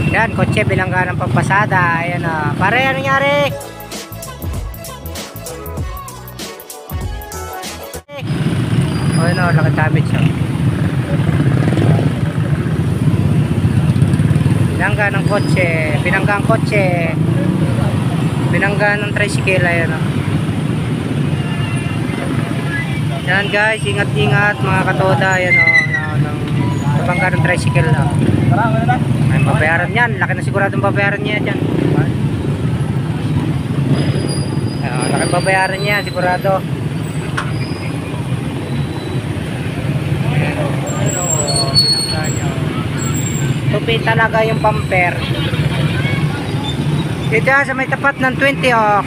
Yan, kotse bilangga ng pampasada. Ayan o. Pare, ano nangyari? O yun o, laki damage o. Bilangga ng kotse. Binangga ang kotse. Binangga ng tricycle. Ayan o. Yan guys, ingat-ingat mga katoda. Ayan o. Nabangga ng tricycle o. Ay, babayaran yan. Laki na siguradong babayaran niya dyan. Laki babayaran niya, sigurado. Tupi talaga yung bumper. Dito sa may tapat ng 20 ox.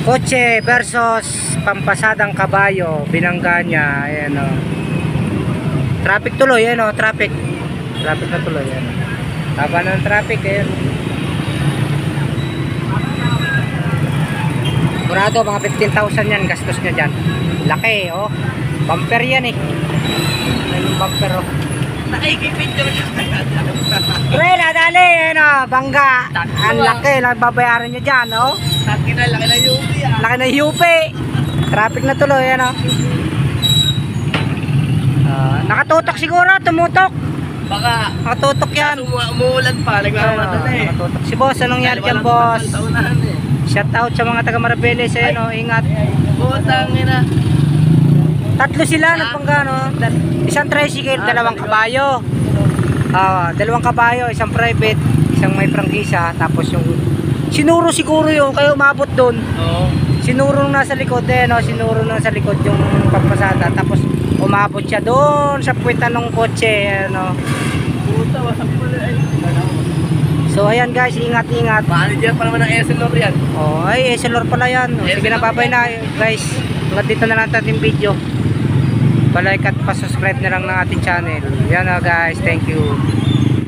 Kotse versus pampasadang kabayo. Binangga niya. Ayan o. Traffic tuloy. Ayan o, traffic. Traffic na tuloy. Ayan o. Taba na ng traffic. Ayan. Sigurado mga 15,000 yan gastos nyo dyan. Laki oh. Bumper yan eh. Ayan yung bumper oh. Pre, nadali yan oh. Bangga. Ang laki. Babayaran nyo dyan oh. Laki na UP ah. Laki na UP. Traffic na tuloy yan oh. Nakatutok siguro. Tumutok. Baka nakatutok yan. Umuulan pa. Nagmamadali eh. Nakatutok. Si boss, anong yan dyan boss? Shout out sa mga taga Marabeles. Ayan o, ingat. Putang ina. Tatlo sila nagpangga no. Isang tricycle, dalawang kabayo. Dalawang kabayo, isang private, isang may prangkisa. Tapos yung sinuro siguro yung kayo umabot doon. Oo. Sinuro nung nasa likod eh no, sinuro nung nasa likod yung pampasada. Tapos umabot siya doon sa puwitan ng kotse ano. Puta, wasak pala ay. So ayan guys, ingat-ingat. Manager pa naman ng Eselor yan. Oh, ay Eselor pala yan. Sige na, babay na guys. Hanggang dito na lang ating video. Pa-like at pa-subscribe na lang ng ating channel. Yan guys, thank you.